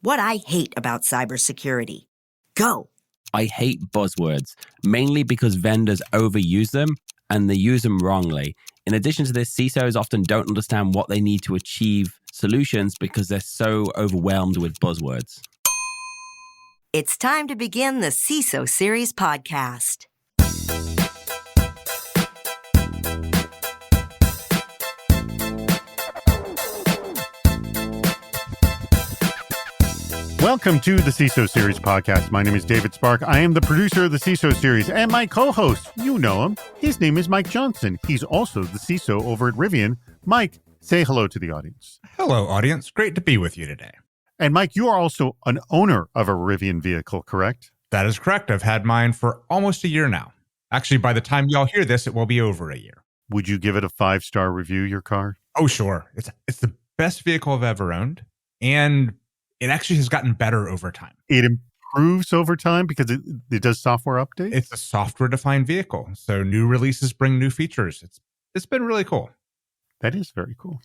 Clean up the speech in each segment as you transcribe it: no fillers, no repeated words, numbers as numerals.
what I hate about cybersecurity. Go. I hate buzzwords, mainly because vendors overuse them and they use them wrongly. In addition to this, CISOs often don't understand what they need to achieve solutions because they're so overwhelmed with buzzwords. It's time to begin the CISO Series podcast. Welcome to the CISO Series podcast. My name is David Spark. I am the producer of the CISO Series, and my co-host, you know him. His name is Mike Johnson. He's also the CISO over at Rivian. Mike, say hello to the audience. Hello, audience. Great to be with you today. And Mike, you are also an owner of a Rivian vehicle, correct? That is correct. I've had mine for almost a year now. Actually, by the time y'all hear this, it will be over a year. Would you give it a 5-star review, your car? Oh, sure. It's the best vehicle I've ever owned, and it actually has gotten better over time. It improves over time because it does software updates? It's a software-defined vehicle, so new releases bring new features. It's been really cool. That is very cool.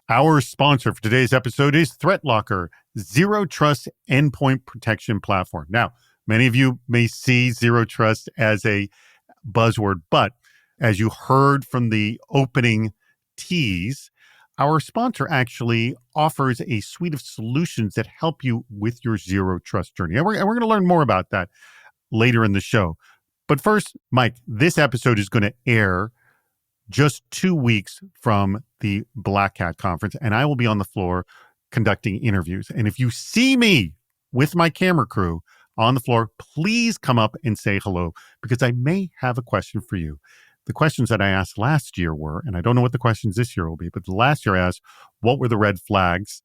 Our sponsor for today's episode is ThreatLocker, Zero Trust Endpoint Protection Platform. Now, many of you may see Zero Trust as a buzzword, but as you heard from the opening tease, our sponsor actually offers a suite of solutions that help you with your Zero Trust journey. And we're going to learn more about that later in the show. But first, Mike, this episode is going to air just 2 weeks from the Black Hat conference, and I will be on the floor conducting interviews. And if you see me with my camera crew on the floor, please come up and say hello, because I may have a question for you. The questions that I asked last year were, and I don't know what the questions this year will be, but last year I asked, what were the red flags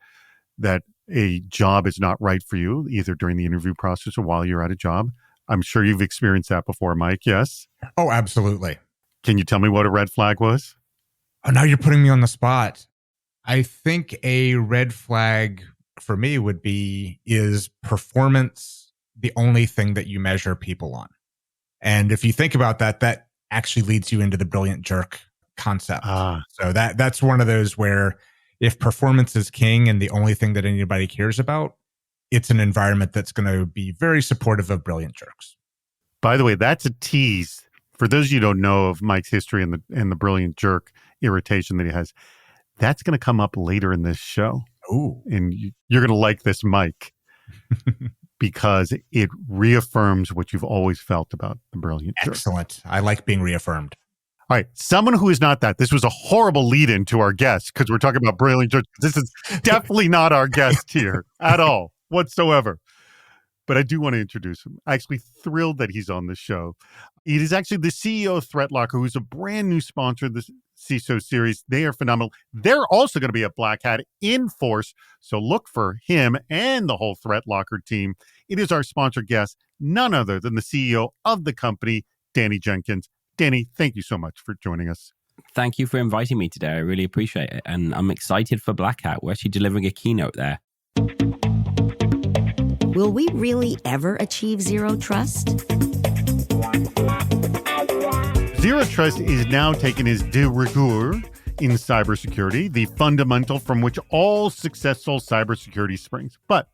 that a job is not right for you, either during the interview process or while you're at a job? I'm sure you've experienced that before, Mike, yes? Oh, absolutely. Can you tell me what a red flag was? Oh, now you're putting me on the spot. I think a red flag for me would be, is performance the only thing that you measure people on? And if you think about that, that actually leads you into the brilliant jerk concept. So that's one of those where if performance is king and the only thing that anybody cares about, it's an environment that's going to be very supportive of brilliant jerks. By the way, that's a tease. For those of you who don't know of Mike's history and the brilliant jerk irritation that he has, that's going to come up later in this show. Ooh. And you're going to like this, Mike, because it reaffirms what you've always felt about the brilliant jerk. Excellent. I like being reaffirmed. All right. Someone who is not that. This was a horrible lead-in to our guest because we're talking about brilliant jerks. This is definitely not our guest here at all, whatsoever. But I do want to introduce him. Actually thrilled that he's on the show. It is actually the CEO of ThreatLocker, who's a brand new sponsor of the CISO series. They are phenomenal. They're also going to be at Black Hat in force. So look for him and the whole ThreatLocker team. It is our sponsor guest, none other than the CEO of the company, Danny Jenkins. Danny, thank you so much for joining us. Thank you for inviting me today. I really appreciate it. And I'm excited for Black Hat. We're actually delivering a keynote there. Will we really ever achieve zero trust? Zero Trust is now taken as de rigueur in cybersecurity, the fundamental from which all successful cybersecurity springs. But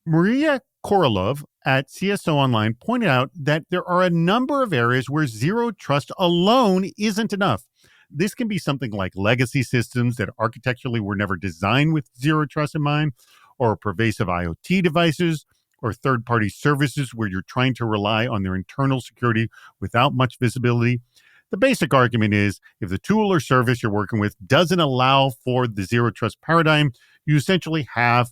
Maria Korolov at CSO Online pointed out that there are a number of areas where Zero Trust alone isn't enough. This can be something like legacy systems that architecturally were never designed with Zero Trust in mind, or pervasive IoT devices, or third-party services where you're trying to rely on their internal security without much visibility. The basic argument is if the tool or service you're working with doesn't allow for the Zero Trust paradigm, you essentially have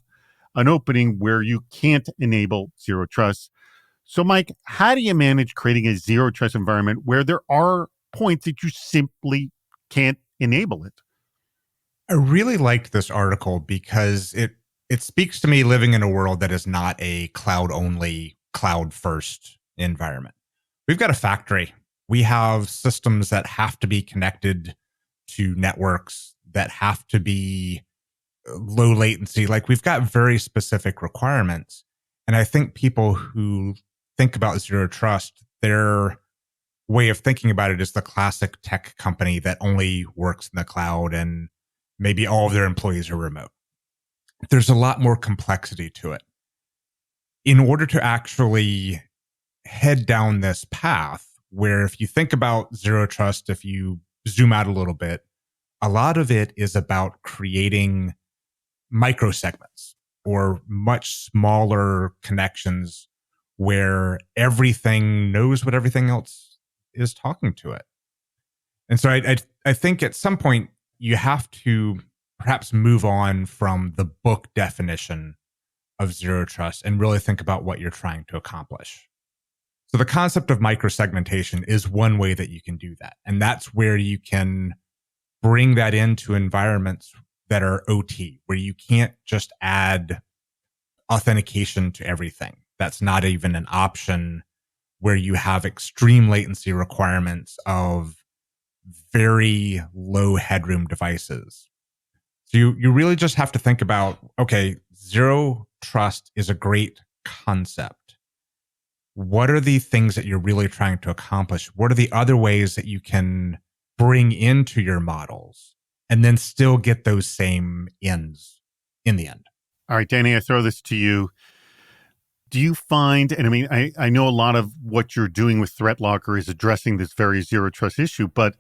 an opening where you can't enable Zero Trust. So, Mike, how do you manage creating a Zero Trust environment where there are points that you simply can't enable it? I really liked this article because it speaks to me living in a world that is not a cloud-only, cloud-first environment. We've got a factory. We have systems that have to be connected to networks, that have to be low latency. Like, we've got very specific requirements. And I think people who think about Zero Trust, their way of thinking about it is the classic tech company that only works in the cloud and maybe all of their employees are remote. there's a lot more complexity to it. In order to actually head down this path, where if you think about zero trust, if you zoom out a little bit, a lot of it is about creating microsegments or much smaller connections where everything knows what everything else is talking to it. And so I think at some point you have to perhaps move on from the book definition of zero trust and really think about what you're trying to accomplish. So the concept of microsegmentation is one way that you can do that. And that's where you can bring that into environments that are OT, where you can't just add authentication to everything. That's not even an option, where you have extreme latency requirements of very low headroom devices. So you really just have to think about, okay, zero trust is a great concept. What are the things that you're really trying to accomplish? What are the other ways that you can bring into your models and then still get those same ends in the end? All right, Danny, I throw this to you. Do you find, and I mean, I know a lot of what you're doing with ThreatLocker is addressing this very zero trust issue, but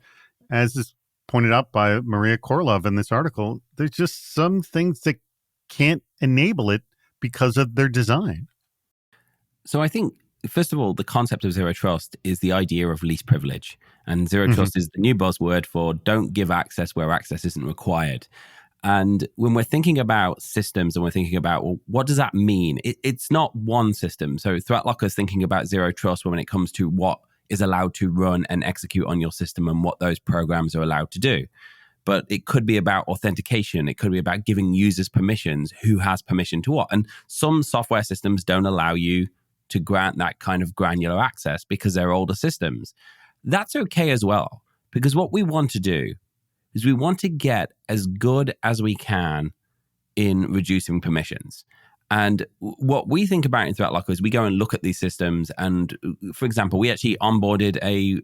as is pointed out by Maria Korolov in this article, there's just some things that can't enable it because of their design. So I think, first of all, the concept of zero trust is the idea of least privilege. And zero trust is the new buzzword for don't give access where access isn't required. And when we're thinking about systems and we're thinking about, well, what does that mean? It's not one system. So ThreatLocker is thinking about zero trust when it comes to what is allowed to run and execute on your system and what those programs are allowed to do. But it could be about authentication. It could be about giving users permissions, who has permission to what. And some software systems don't allow you to grant that kind of granular access because they're older systems. That's okay as well, because what we want to do is we want to get as good as we can in reducing permissions. And what we think about in ThreatLocker is we go and look at these systems. And for example, we actually onboarded a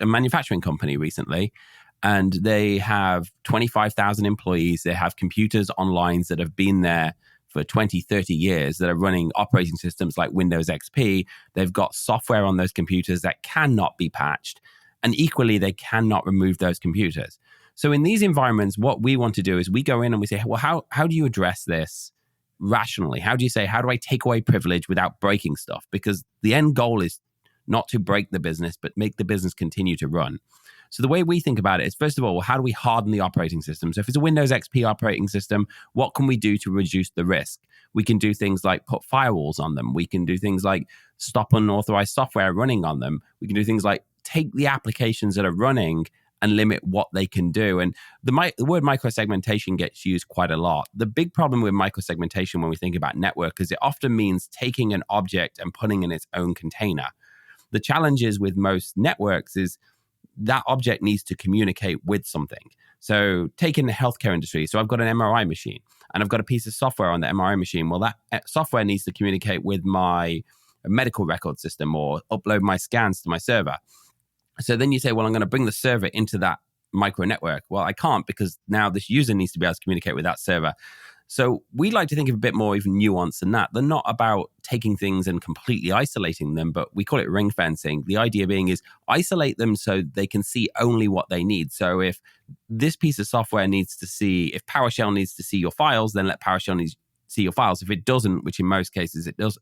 manufacturing company recently, and they have 25,000 employees. They have computers on lines that have been there for 20, 30 years that are running operating systems like Windows XP. They've got software on those computers that cannot be patched. And equally, they cannot remove those computers. So in these environments, what we want to do is we go in and we say, well, how do you address this rationally? How do you say, how do I take away privilege without breaking stuff? Because the end goal is not to break the business, but make the business continue to run. So the way we think about it is, first of all, how do we harden the operating system? So if it's a Windows XP operating system, what can we do to reduce the risk? We can do things like put firewalls on them. We can do things like stop unauthorized software running on them. We can do things like take the applications that are running and limit what they can do. And the word microsegmentation gets used quite a lot. The big problem with microsegmentation when we think about network is it often means taking an object and putting in its own container. The challenge is with most networks is that object needs to communicate with something. So take in the healthcare industry. So I've got an MRI machine and I've got a piece of software on the MRI machine. Well, that software needs to communicate with my medical record system or upload my scans to my server. So then you say, well, I'm going to bring the server into that micro network. Well, I can't, because now this user needs to be able to communicate with that server. So we like to think of a bit more even nuance than that. They're not about taking things and completely isolating them, but we call it ring fencing. The idea being is isolate them so they can see only what they need. So if this piece of software needs to see, if PowerShell needs to see your files, then let PowerShell see your files. If it doesn't, which in most cases it does,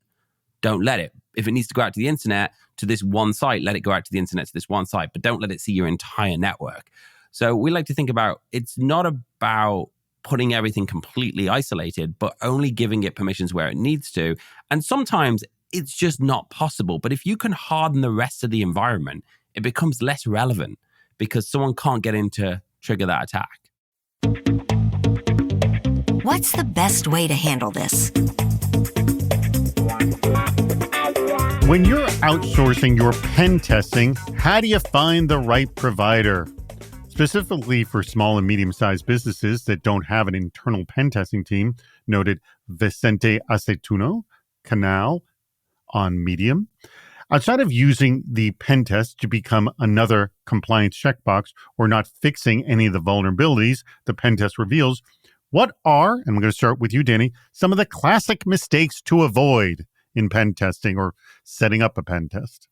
don't let it. If it needs to go out to the internet to this one site, let it go out to the internet to this one site, but don't let it see your entire network. So we like to think about, it's not about putting everything completely isolated, but only giving it permissions where it needs to. And sometimes it's just not possible. But if you can harden the rest of the environment, it becomes less relevant because someone can't get in to trigger that attack. What's the best way to handle this? When you're outsourcing your pen testing, how do you find the right provider? Specifically for small and medium-sized businesses that don't have an internal pen testing team, noted Vicente Aceituno, Canal on Medium. Outside of using the pen test to become another compliance checkbox or not fixing any of the vulnerabilities the pen test reveals, What are, and we're going to start with you, Danny, some of the classic mistakes to avoid in pen testing or setting up a pen test?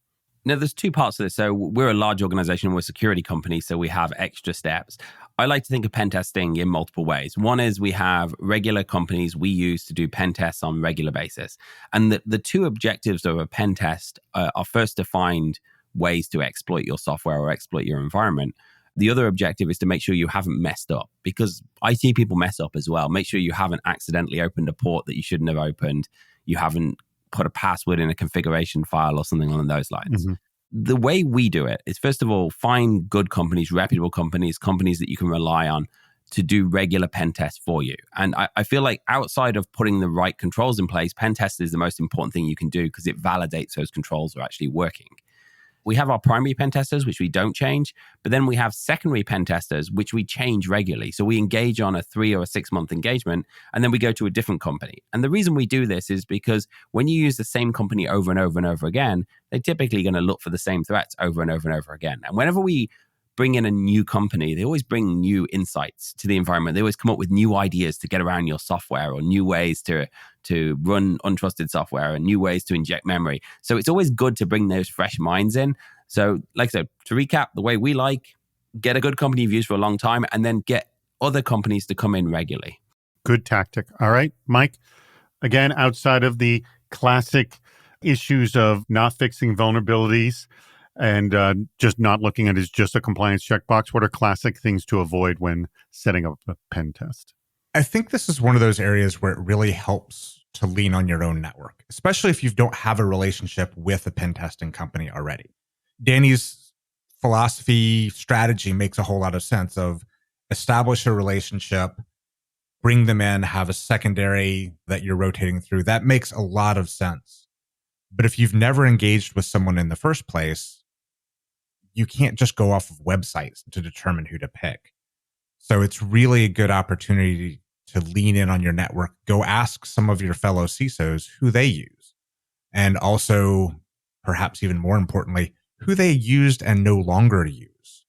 Now, there's two parts to this. So we're a large organization, we're a security company, so we have extra steps. I like to think of pen testing in multiple ways. One is we have regular companies we use to do pen tests on a regular basis. And the two objectives of a pen test are first to find ways to exploit your software or exploit your environment. The other objective is to make sure you haven't messed up, because IT people mess up as well. Make sure you haven't accidentally opened a port that you shouldn't have opened. You haven't put a password in a configuration file or something along those lines. Mhm. The way we do it is, first of all, find good companies, reputable companies, companies that you can rely on to do regular pen tests for you. And I feel like outside of putting the right controls in place, pen test is the most important thing you can do because it validates those controls are actually working. We have our primary pen testers, which we don't change, but then we have secondary pen testers, which we change regularly. So we engage on a 3 or a 6 month engagement, and then we go to a different company. And the reason we do this is because when you use the same company over and over and over again, they're typically going to look for the same threats over and over and over again. And whenever we bring in a new company, they always bring new insights to the environment. They always come up with new ideas to get around your software, or new ways to run untrusted software, and new ways to inject memory. So it's always good to bring those fresh minds in. So like I said, to recap, the way we get a good company you've used for a long time, and then get other companies to come in regularly. Good tactic. All right, Mike, again, outside of the classic issues of not fixing vulnerabilities and just not looking at it as just a compliance checkbox, what are classic things to avoid when setting up a pen test? I think this is one of those areas where it really helps to lean on your own network, especially if you don't have a relationship with a pen testing company already. Danny's philosophy strategy makes a whole lot of sense of establish a relationship, bring them in, have a secondary that you're rotating through. That makes a lot of sense. But if you've never engaged with someone in the first place, you can't just go off of websites to determine who to pick. So it's really a good opportunity to lean in on your network. Go ask some of your fellow CISOs who they use. And also, perhaps even more importantly, who they used and no longer use.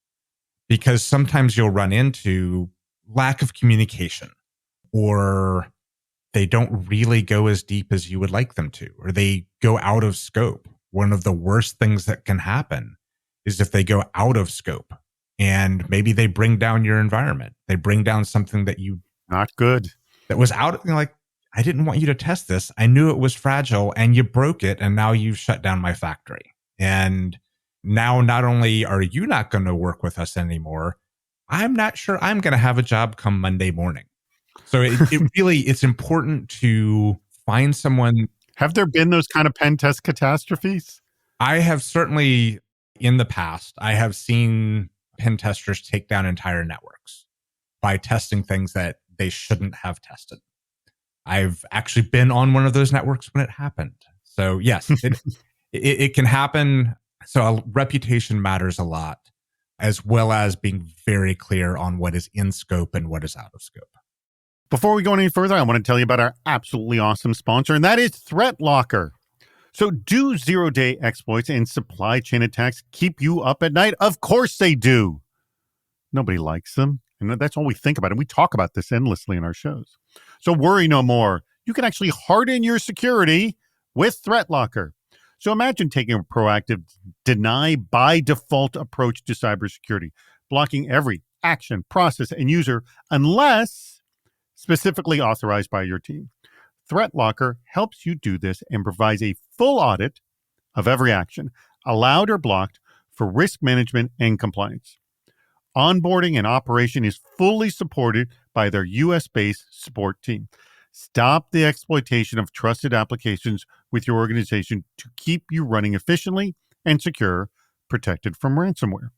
Because sometimes you'll run into lack of communication, or they don't really go as deep as you would like them to, or they go out of scope. One of the worst things that can happen is if they go out of scope and maybe they bring down your environment. They bring down something that you... Not good. That was out, like, I didn't want you to test this. I knew it was fragile and you broke it, and now you've shut down my factory. And now not only are you not going to work with us anymore, I'm not sure I'm going to have a job come Monday morning. So it really, it's important to find someone. Have there been those kind of pen test catastrophes? I have certainly, in the past, I have seen pen testers take down entire networks by testing things that they shouldn't have tested. I've actually been on one of those networks when it happened. So yes, it can happen. So reputation matters a lot, as well as being very clear on what is in scope and what is out of scope. Before we go any further, I want to tell you about our absolutely awesome sponsor, and that is ThreatLocker. So do zero-day exploits and supply chain attacks keep you up at night? Of course they do. Nobody likes them, and that's all we think about. And we talk about this endlessly in our shows. So worry no more. You can actually harden your security with ThreatLocker. So imagine taking a proactive, deny by default approach to cybersecurity, blocking every action, process, and user unless specifically authorized by your team. ThreatLocker helps you do this and provides a full audit of every action, allowed or blocked, for risk management and compliance. Onboarding and operation is fully supported by their US-based support team. Stop the exploitation of trusted applications with your organization to keep you running efficiently and secure, protected from ransomware.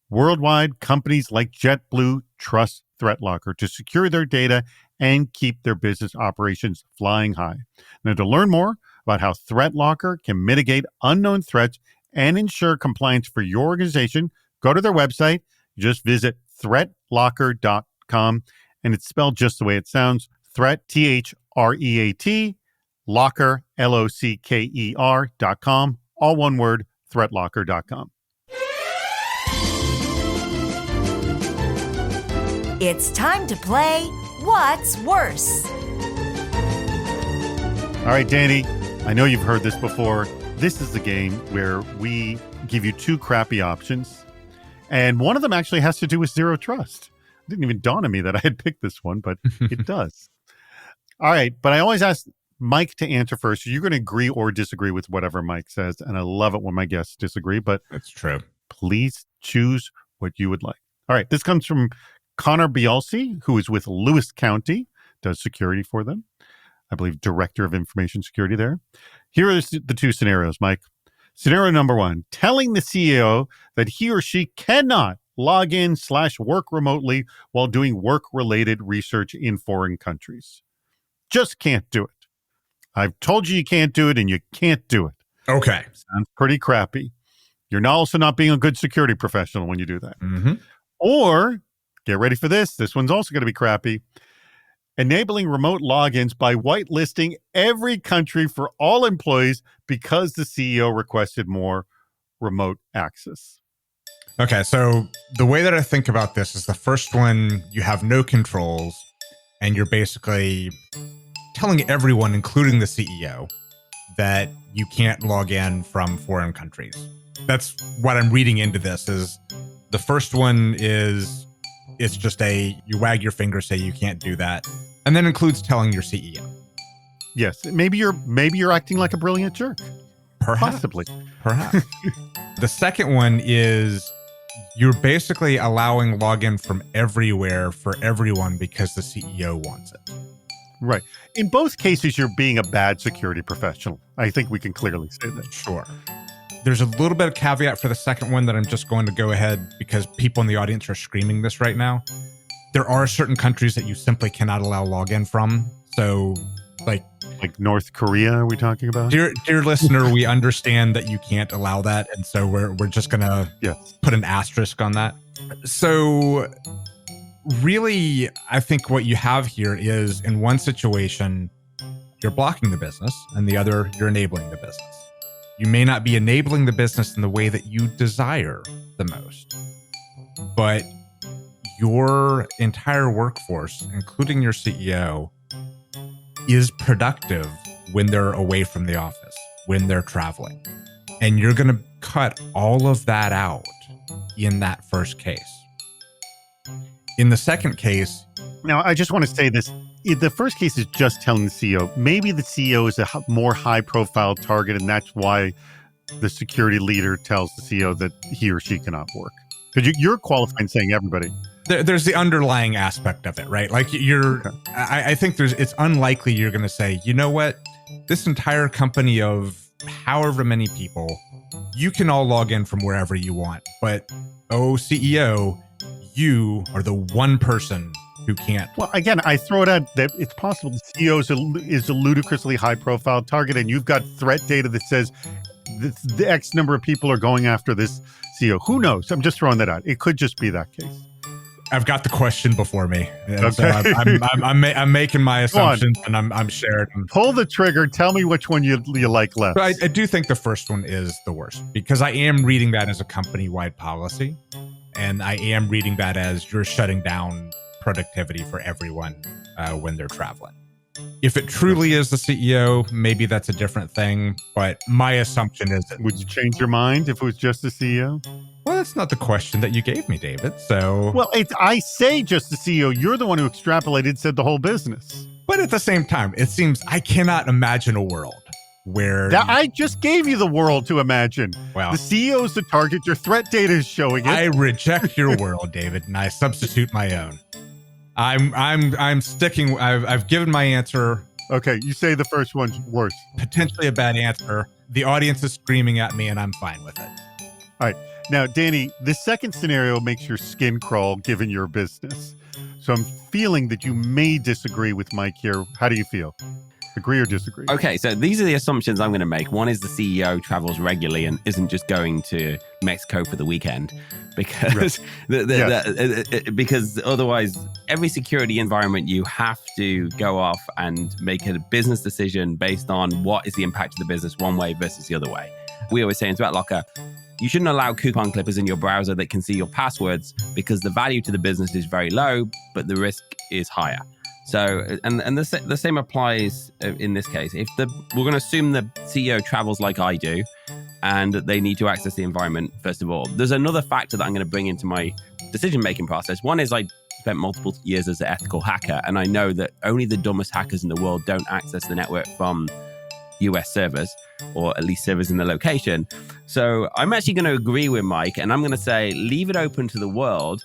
Worldwide, companies like JetBlue trust ThreatLocker to secure their data and keep their business operations flying high. Now, to learn more about how ThreatLocker can mitigate unknown threats and ensure compliance for your organization, go to their website. Just visit threatlocker.com, and it's spelled just the way it sounds. Threat, THREAT, Locker, LOCKER.com, all one word, threatlocker.com. It's time to play What's worse? All right, Danny, I know you've heard this before. This is the game where we give you two crappy options, and one of them actually has to do with zero trust. It didn't even dawn on me that I had picked this one, but it does. All right, but I always ask Mike to answer first. You're going to agree or disagree with whatever Mike says, and I love it when my guests disagree, but That's true. please choose what you would like. All right, this comes from Connor Bialsi, who is with Lewis County, does security for them. I believe Director of Information Security there. Here are the two scenarios, Mike. Scenario number one, telling the CEO that he or she cannot log in / work remotely while doing work-related research in foreign countries. Just can't do it. I've told you can't do it, and you can't do it. Okay. Sounds pretty crappy. You're also not being a good security professional when you do that. Mm-hmm. Or, get ready for this. This one's also going to be crappy. Enabling remote logins by whitelisting every country for all employees because the CEO requested more remote access. Okay, so the way that I think about this is the first one, you have no controls, and you're basically telling everyone, including the CEO, that you can't log in from foreign countries. That's what I'm reading into this. Is the first one is it's just you wag your finger, say you can't do that, and then includes telling your CEO. Yes, maybe you're acting like a brilliant jerk. Perhaps. Possibly. Perhaps. The second one is you're basically allowing login from everywhere for everyone because the CEO wants it. Right. In both cases, you're being a bad security professional. I think we can clearly say that. Sure. There's a little bit of caveat for the second one that I'm just going to go ahead because people in the audience are screaming this right now. There are certain countries that you simply cannot allow login from. So, like North Korea, are we talking about? Dear listener, we understand that you can't allow that, and so we're just gonna put an asterisk on that. So, really, I think what you have here is in one situation, you're blocking the business, and the other, you're enabling the business. You may not be enabling the business in the way that you desire the most, but your entire workforce, including your CEO, is productive when they're away from the office, when they're traveling. And you're going to cut all of that out in that first case. In the second case... Now, I just want to say this. The first case is just telling the CEO. Maybe the CEO is a more high-profile target, and that's why the security leader tells the CEO that he or she cannot work. Because you're qualifying saying everybody. There's the underlying aspect of it, right? Like I think it's unlikely you're going to say, you know what, this entire company of however many people, you can all log in from wherever you want. But, CEO, you are the one person who can't. Well, again, I throw it out that it's possible the CEO is a ludicrously high-profile target, and you've got threat data that says the X number of people are going after this CEO. Who knows? I'm just throwing that out. It could just be that case. I've got the question before me, and okay. So I'm making my assumptions, and I'm sharing. Pull the trigger. Tell me which one you like less. But I do think the first one is the worst because I am reading that as a company-wide policy, and I am reading that as you're shutting down productivity for everyone when they're traveling. If it truly is the CEO, maybe that's a different thing. But my assumption is that... Would you change your mind if it was just the CEO? Well, that's not the question that you gave me, David. So... Well, I say just the CEO. You're the one who extrapolated, said the whole business. But at the same time, it seems I cannot imagine a world where... I just gave you the world to imagine. Well, the CEO is the target. Your threat data is showing it. I reject your world, David, and I substitute my own. I'm sticking. I've given my answer. Okay, you say the first one's worse. Potentially a bad answer. The audience is screaming at me, and I'm fine with it. All right. Now, Danny, the second scenario makes your skin crawl given your business. So I'm feeling that you may disagree with Mike here. How do you feel? Agree or disagree? Okay, so these are the assumptions I'm going to make. One is the CEO travels regularly and isn't just going to Mexico for the weekend because because otherwise every security environment you have to go off and make a business decision based on what is the impact of the business one way versus the other way. We always say in ThreatLocker, you shouldn't allow coupon clippers in your browser that can see your passwords because the value to the business is very low, but the risk is higher. So, and the same applies in this case. We're going to assume the CEO travels like I do, and they need to access the environment, first of all. There's another factor that I'm going to bring into my decision-making process. One is I spent multiple years as an ethical hacker, and I know that only the dumbest hackers in the world don't access the network from US servers, or at least servers in the location. So I'm actually going to agree with Mike, and I'm going to say, leave it open to the world.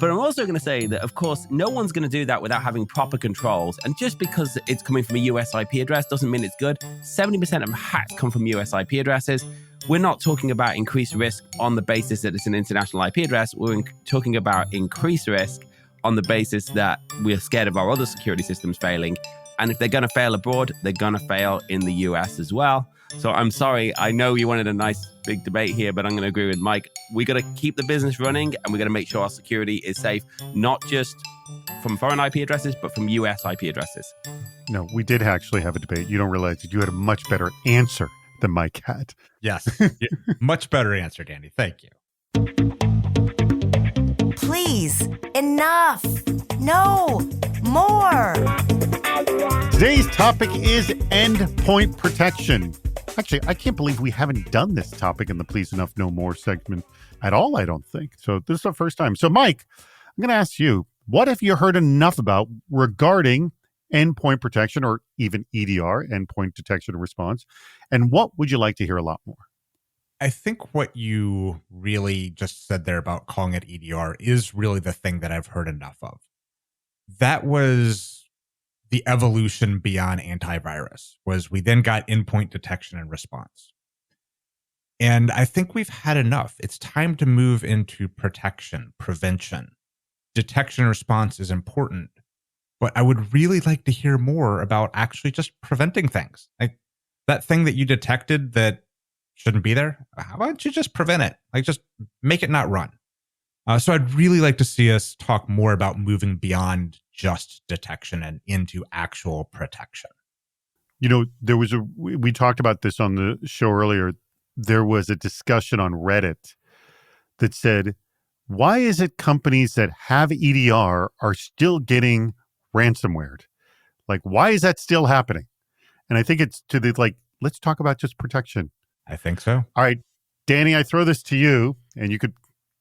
But I'm also going to say that, of course, no one's going to do that without having proper controls. And just because it's coming from a US IP address doesn't mean it's good. 70% of hacks come from US IP addresses. We're not talking about increased risk on the basis that it's an international IP address. We're talking about increased risk on the basis that we're scared of our other security systems failing. And if they're going to fail abroad, they're going to fail in the US as well. So I'm sorry. I know you wanted a nice big debate here, but I'm going to agree with Mike. We got to keep the business running, and we got to make sure our security is safe, not just from foreign IP addresses, but from US IP addresses. No, we did actually have a debate. You don't realize that you had a much better answer than Mike had. Yes. Yeah, much better answer, Danny. Thank you. Please, enough. No, more. Today's topic is endpoint protection. Actually, I can't believe we haven't done this topic in the Please Enough No More segment at all, I don't think. So this is our first time. So Mike, I'm going to ask you, what have you heard enough about regarding endpoint protection, or even EDR, endpoint detection and response? And what would you like to hear a lot more? I think what you really just said there about calling it EDR is really the thing that I've heard enough of. That was the evolution beyond antivirus, was we then got endpoint detection and response. And I think we've had enough. It's time to move into protection, prevention. Detection and response is important, but I would really like to hear more about actually just preventing things. Like that thing that you detected that shouldn't be there, how about you just prevent it? Like just make it not run. So I'd really like to see us talk more about moving beyond just detection and into actual protection. You know, we talked about this on the show earlier. There was a discussion on Reddit that said, why is it companies that have EDR are still getting ransomware? Like, why is that still happening? And I think it's to the, like, let's talk about just protection. I think so. All right, Danny, I throw this to you, and you could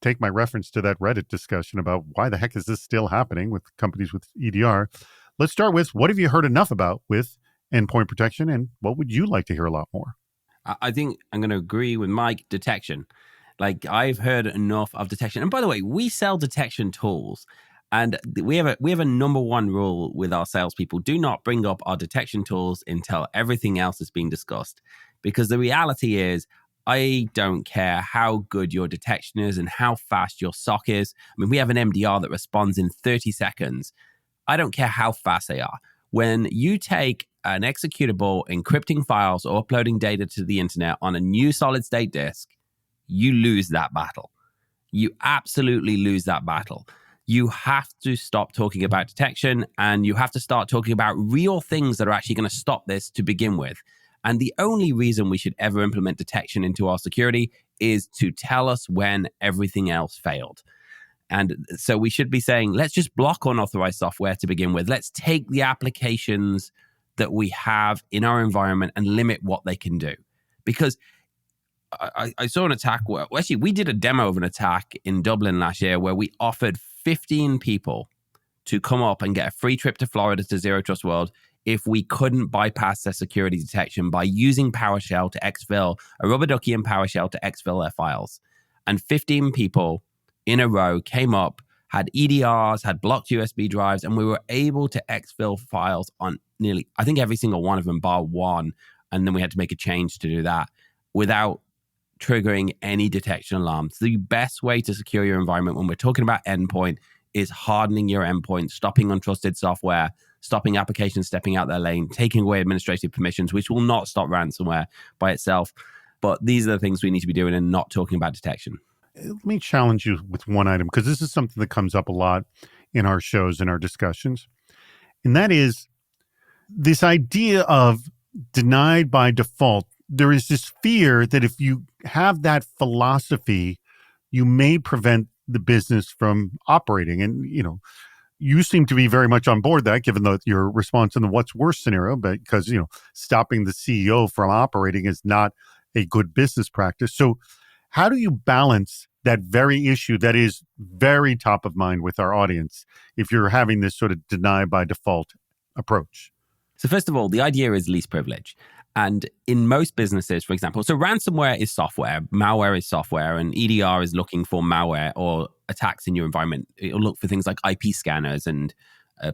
take my reference to that Reddit discussion about why the heck is this still happening with companies with EDR. Let's start with, what have you heard enough about with endpoint protection, and what would you like to hear a lot more? I think I'm going to agree with Mike. Detection. Like, I've heard enough of detection. And by the way, we sell detection tools. And we have a number one rule with our salespeople: do not bring up our detection tools until everything else is being discussed. Because the reality is, I don't care how good your detection is and how fast your SOC is. I mean, we have an MDR that responds in 30 seconds. I don't care how fast they are. When you take an executable, encrypting files, or uploading data to the internet on a new solid state disk, you lose that battle. You absolutely lose that battle. You have to stop talking about detection, and you have to start talking about real things that are actually going to stop this to begin with. And the only reason we should ever implement detection into our security is to tell us when everything else failed. And so we should be saying, let's just block unauthorized software to begin with. Let's take the applications that we have in our environment and limit what they can do. Because I saw an attack where, well, actually, we did a demo of an attack in Dublin last year where we offered 15 people to come up and get a free trip to Florida to Zero Trust World if we couldn't bypass their security detection by using PowerShell to exfil, a rubber ducky in PowerShell to exfil their files. And 15 people in a row came up, had EDRs, had blocked USB drives, and we were able to exfil files on nearly, I think, every single one of them, bar one. And then we had to make a change to do that without triggering any detection alarms. The best way to secure your environment when we're talking about endpoint is hardening your endpoint, stopping untrusted software, stopping applications stepping out their lane, taking away administrative permissions, which will not stop ransomware by itself. But these are the things we need to be doing and not talking about detection. Let me challenge you with one item, because this is something that comes up a lot in our shows and our discussions. And that is this idea of denied by default. There is this fear that if you have that philosophy, you may prevent the business from operating. And, you know, you seem to be very much on board that, given your response in the what's worse scenario, because, stopping the CEO from operating is not a good business practice. So how do you balance that very issue that is very top of mind with our audience if you're having this sort of deny by default approach? So first of all, the idea is least privilege. And in most businesses, for example, so ransomware is software, malware is software, and EDR is looking for malware or attacks in your environment. It'll look for things like IP scanners and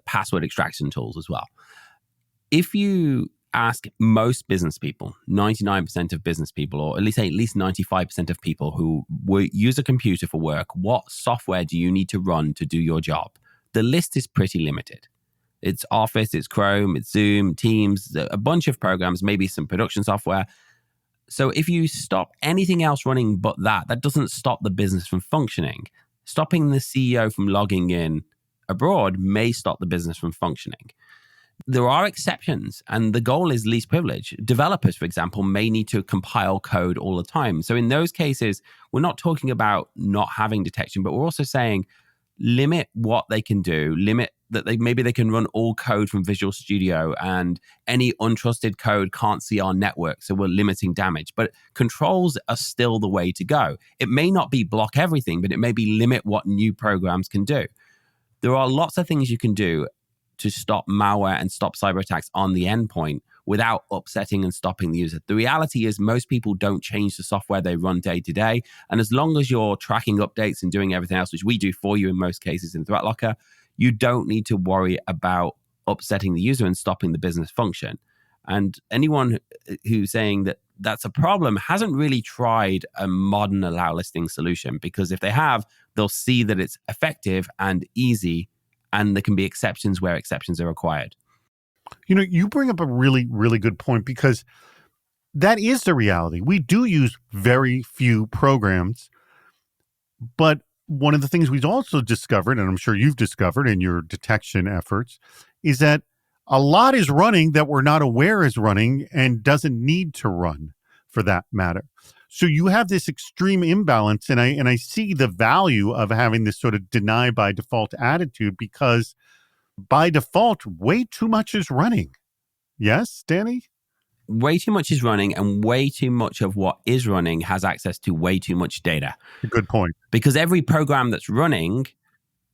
password extraction tools as well. If you ask most business people, 99% of business people, or at least 95% of people who use a computer for work, what software do you need to run to do your job? The list is pretty limited. It's Office, it's Chrome, it's Zoom, Teams, a bunch of programs, maybe some production software. So if you stop anything else running but that doesn't stop the business from functioning. Stopping the CEO from logging in abroad may stop the business from functioning. There are exceptions, and the goal is least privilege. Developers, for example, may need to compile code all the time. So in those cases, we're not talking about not having detection, but we're also saying limit what they can do, limit that maybe they can run all code from Visual Studio, and any untrusted code can't see our network, so we're limiting damage. But controls are still the way to go. It may not be block everything, but it may be limit what new programs can do. There are lots of things you can do to stop malware and stop cyber attacks on the endpoint without upsetting and stopping the user. The reality is most people don't change the software they run day to day. And as long as you're tracking updates and doing everything else, which we do for you in most cases in ThreatLocker, you don't need to worry about upsetting the user and stopping the business function. And anyone who's saying that that's a problem hasn't really tried a modern allow listing solution, because if they have, they'll see that it's effective and easy, and there can be exceptions where exceptions are required. You bring up a really, really good point, because that is the reality. We do use very few programs, but one of the things we've also discovered, and I'm sure you've discovered in your detection efforts, is that a lot is running that we're not aware is running and doesn't need to run, for that matter. So you have this extreme imbalance, and I see the value of having this sort of deny by default attitude, because by default, way too much is running. Yes, Danny? Way too much is running, and way too much of what is running has access to way too much data. Good point. Because every program that's running,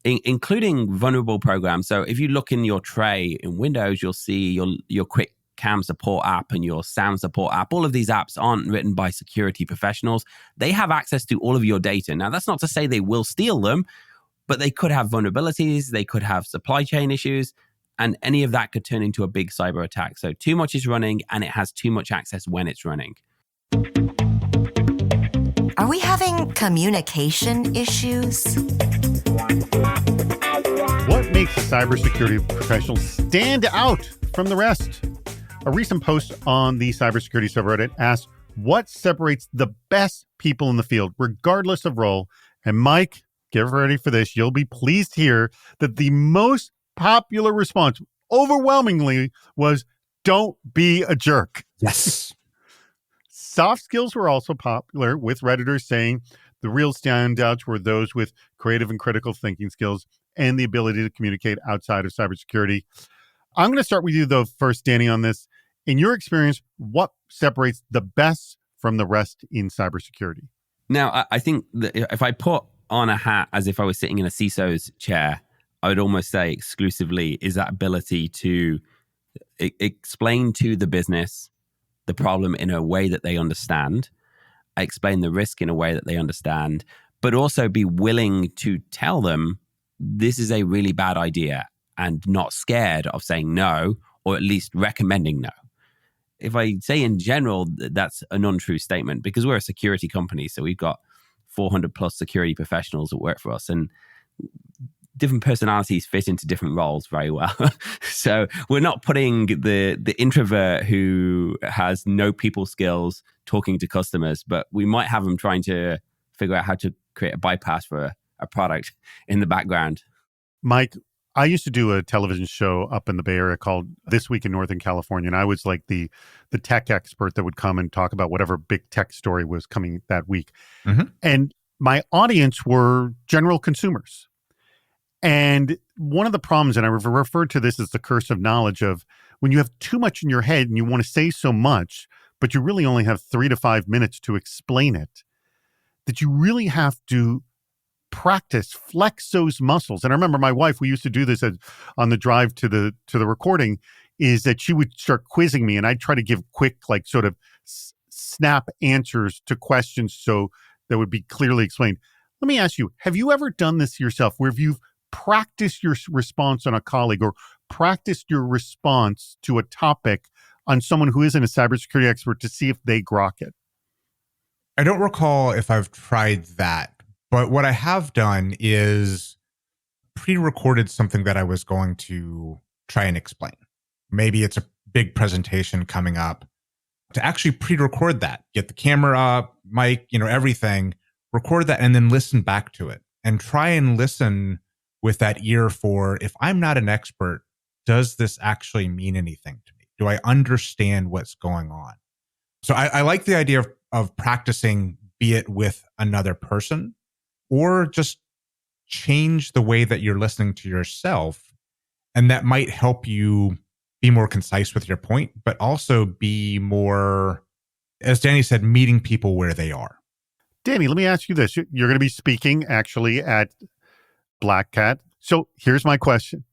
including vulnerable programs. So if you look in your tray in Windows, you'll see your quick cam support app and your sound support app. All of these apps aren't written by security professionals. They have access to all of your data. Now, that's not to say they will steal them, but they could have vulnerabilities, they could have supply chain issues, and any of that could turn into a big cyber attack. So too much is running, and it has too much access when it's running. Are we having communication issues? What makes a cybersecurity professional stand out from the rest? A recent post on the cybersecurity subreddit asked, what separates the best people in the field, regardless of role? And Mike, get ready for this. You'll be pleased to hear that the most popular response overwhelmingly was, don't be a jerk. Yes. Soft skills were also popular, with Redditors saying the real standouts were those with creative and critical thinking skills and the ability to communicate outside of cybersecurity. I'm going to start with you, though, first, Danny, on this. In your experience, what separates the best from the rest in cybersecurity? Now, I think that if I put on a hat as if I was sitting in a CISO's chair, I would almost say exclusively is that ability to explain to the business the problem in a way that they understand, explain the risk in a way that they understand, but also be willing to tell them this is a really bad idea and not scared of saying no, or at least recommending no. If I say in general, that's an untrue statement, because we're a security company. So we've got 400 plus security professionals that work for us, and different personalities fit into different roles very well. So we're not putting the introvert who has no people skills talking to customers, but we might have them trying to figure out how to create a bypass for a product in the background. Mike, I used to do a television show up in the Bay Area called This Week in Northern California, and I was like the tech expert that would come and talk about whatever big tech story was coming that week. Mm-hmm. And my audience were general consumers. And one of the problems, and I referred to this as the curse of knowledge, of when you have too much in your head and you want to say so much, but you really only have 3 to 5 minutes to explain it, that you really have to practice, flex those muscles. And I remember my wife, we used to do this on the drive to the recording, is that she would start quizzing me and I'd try to give quick, like sort of snap answers to questions so that would be clearly explained. Let me ask you, have you ever done this yourself where you've practiced your response on a colleague or practiced your response to a topic on someone who isn't a cybersecurity expert to see if they grok it? I don't recall if I've tried that, but what I have done is pre-recorded something that I was going to try and explain. Maybe it's a big presentation coming up, to actually pre-record that, get the camera up, mic, everything, record that, and then listen back to it and try and listen with that ear for, if I'm not an expert, does this actually mean anything to me? Do I understand what's going on? So I like the idea of practicing, be it with another person or just change the way that you're listening to yourself. And that might help you be more concise with your point, but also be more, as Danny said, meeting people where they are. Danny, let me ask you this. You're going to be speaking actually at Black Cat. So here's my question.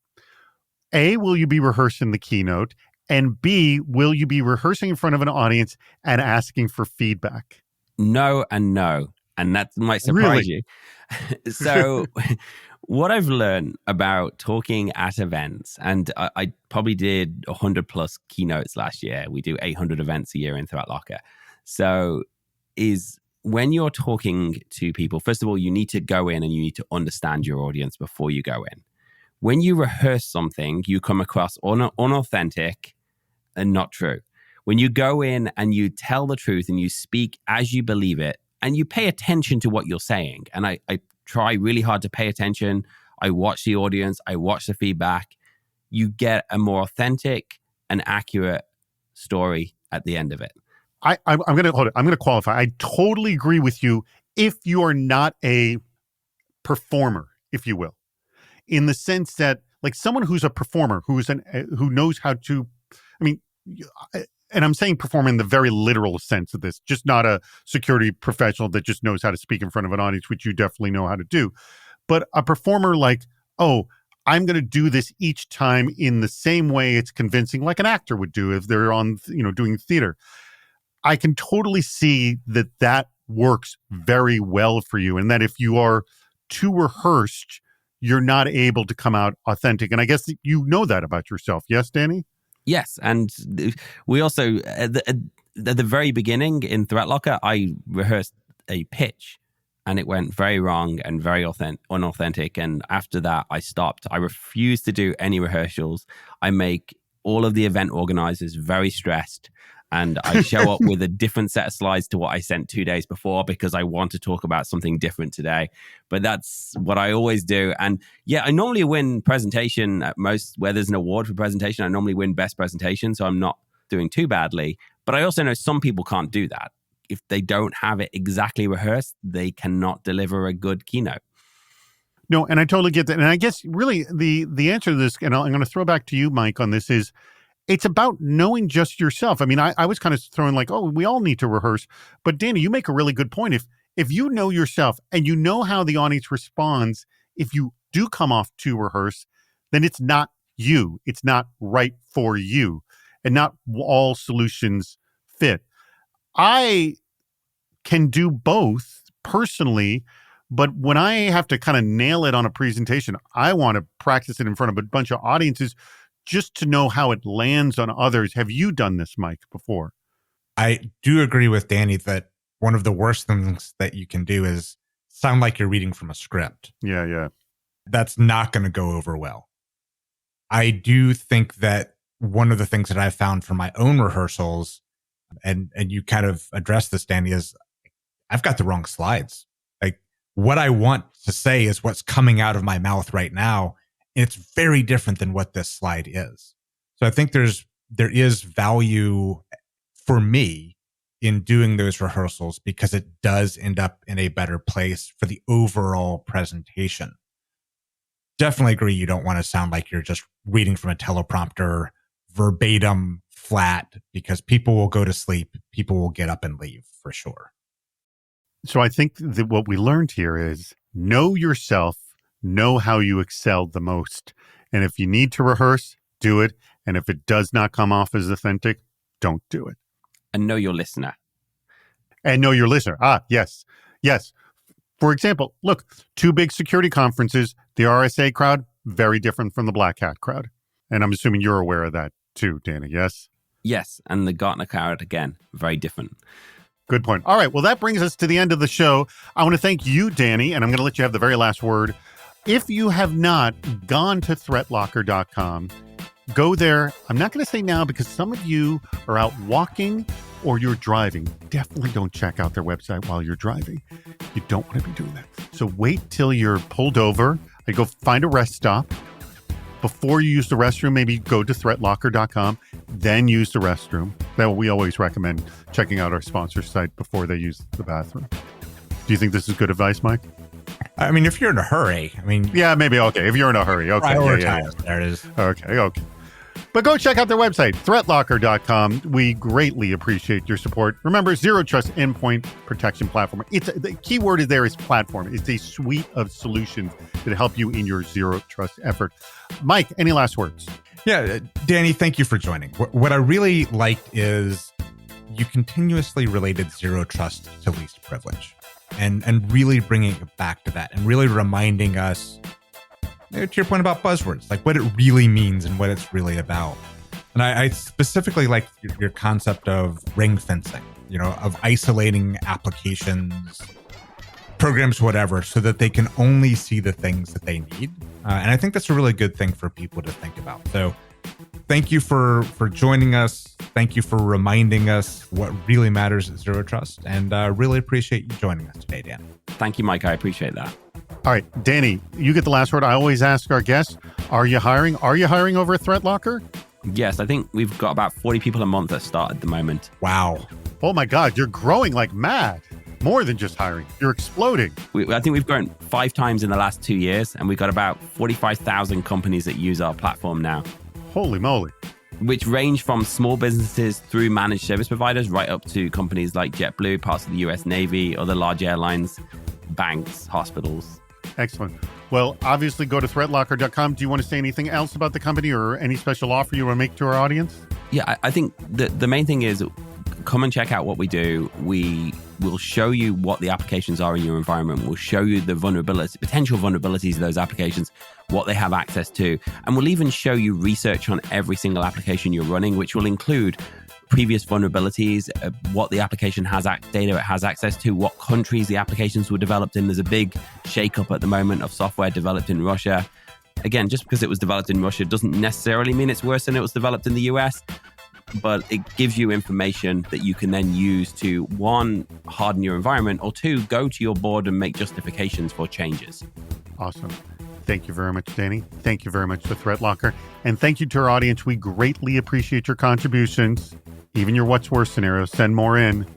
A, will you be rehearsing the keynote? And B, will you be rehearsing in front of an audience and asking for feedback? No and no. And that might surprise you. So what I've learned about talking at events, and I probably did 100 plus keynotes last year. We do 800 events a year in ThreatLocker. So is when you're talking to people, first of all, you need to go in and you need to understand your audience before you go in. When you rehearse something, you come across unauthentic and not true. When you go in and you tell the truth and you speak as you believe it, and you pay attention to what you're saying, and I try really hard to pay attention. I watch the audience. I watch the feedback. You get a more authentic and accurate story at the end of it. I'm going to hold it. I'm going to qualify. I totally agree with you if you are not a performer, if you will, in the sense that, like, someone who's a performer, who knows how to, and I'm saying perform in the very literal sense of this, just not a security professional that just knows how to speak in front of an audience, which you definitely know how to do. But a performer like, oh, I'm going to do this each time in the same way it's convincing, like an actor would do if they're on, doing theater. I can totally see that works very well for you. And that if you are too rehearsed, you're not able to come out authentic. And I guess you know that about yourself. Yes, Danny? Yes. And we also, at the very beginning in ThreatLocker, I rehearsed a pitch and it went very wrong and very unauthentic. And after that, I stopped. I refuse to do any rehearsals. I make all of the event organizers very stressed. And I show up with a different set of slides to what I sent 2 days before because I want to talk about something different today. But that's what I always do. And yeah, I normally win presentation at most, where there's an award for presentation. I normally win best presentation, so I'm not doing too badly. But I also know some people can't do that. If they don't have it exactly rehearsed, they cannot deliver a good keynote. No, and I totally get that. And I guess really the answer to this, and I'm going to throw back to you, Mike, on this is, it's about knowing just yourself. I mean, I was kind of throwing like, oh, we all need to rehearse. But Danny, you make a really good point. If you know yourself and you know how the audience responds, if you do come off too rehearsed, then it's not you. It's not right for you. And not all solutions fit. I can do both personally, but when I have to kind of nail it on a presentation, I want to practice it in front of a bunch of audiences just to know how it lands on others. Have you done this, Mike, before? I do agree with Danny that one of the worst things that you can do is sound like you're reading from a script. Yeah. That's not going to go over well. I do think that one of the things that I've found for my own rehearsals, and you kind of addressed this, Danny, is I've got the wrong slides. Like, what I want to say is what's coming out of my mouth right now. It's very different than what this slide is. So I think there is value for me in doing those rehearsals because it does end up in a better place for the overall presentation. definitely agree you don't want to sound like you're just reading from a teleprompter, verbatim, flat, because people will go to sleep. People will get up and leave for sure. So I think that what we learned here is know yourself, know how you excelled the most. And if you need to rehearse, do it. And if it does not come off as authentic, don't do it. And know your listener. And know your listener. Yes. For example, look, 2 big security conferences, the RSA crowd, very different from the Black Hat crowd. And I'm assuming you're aware of that too, Danny, yes? Yes, and the Gartner crowd, again, very different. Good point. All right, well, that brings us to the end of the show. I want to thank you, Danny, and I'm going to let you have the very last word. If you have not gone to threatlocker.com, go there. I'm not going to say now because some of you are out walking or you're driving. Definitely don't check out their website while you're driving. You don't want to be doing that. So wait till you're pulled over and go find a rest stop. Before you use the restroom, maybe go to threatlocker.com, then use the restroom. That we always recommend checking out our sponsor site before they use the bathroom. Do you think this is good advice, Mike? I mean, if you're in a hurry, yeah, maybe. Okay. If you're in a hurry. Okay. Yeah. There it is. Okay. But go check out their website, threatlocker.com. We greatly appreciate your support. Remember, Zero Trust Endpoint Protection Platform. The key word is there is platform. It's a suite of solutions that help you in your Zero Trust effort. Mike, any last words? Yeah, Danny, thank you for joining. What I really liked is you continuously related Zero Trust to least privilege and really bringing it back to that and really reminding us, to your point about buzzwords, like what it really means and what it's really about. And I specifically like your concept of ring fencing, of isolating applications, programs, whatever, so that they can only see the things that they need. And I think that's a really good thing for people to think about. So thank you for joining us. Thank you for reminding us what really matters at Zero Trust. And really appreciate you joining us today, Dan. Thank you, Mike. I appreciate that. All right, Danny, you get the last word. I always ask our guests, are you hiring? Are you hiring over at ThreatLocker? Yes, I think we've got about 40 people a month that start at the moment. Wow. Oh my God, you're growing like mad. More than just hiring. You're exploding. I think we've grown 5 times in the last 2 years, and we've got about 45,000 companies that use our platform now. Holy moly. Which range from small businesses through managed service providers right up to companies like JetBlue, parts of the US Navy, other large airlines, banks, hospitals. Excellent. Well, obviously go to threatlocker.com. Do you want to say anything else about the company or any special offer you want to make to our audience? Yeah, I think the main thing is come and check out what we do. We will show you what the applications are in your environment. We'll show you the potential vulnerabilities of those applications, what they have access to. And we'll even show you research on every single application you're running, which will include previous vulnerabilities, what the application data it has access to, what countries the applications were developed in. There's a big shakeup at the moment of software developed in Russia. Again, just because it was developed in Russia doesn't necessarily mean it's worse than it was developed in the US. But it gives you information that you can then use to, 1, harden your environment, or 2, go to your board and make justifications for changes. Awesome. Thank you very much, Danny. Thank you very much to ThreatLocker. And thank you to our audience. We greatly appreciate your contributions. Even your what's worse scenarios, send more in.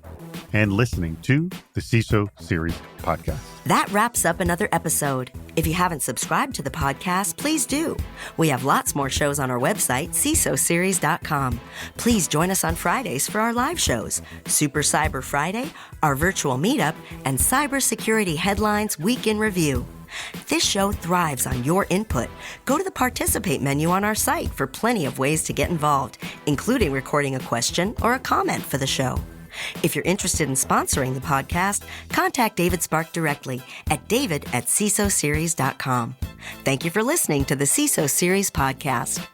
And listening to the CISO Series podcast. That wraps up another episode. If you haven't subscribed to the podcast, please do. We have lots more shows on our website, CISOseries.com. Please join us on Fridays for our live shows, Super Cyber Friday, our virtual meetup, and Cybersecurity Headlines Week in Review. This show thrives on your input. Go to the Participate menu on our site for plenty of ways to get involved, including recording a question or a comment for the show. If you're interested in sponsoring the podcast, contact David Spark directly at david@cisoseries.com. Thank you for listening to the CISO Series podcast.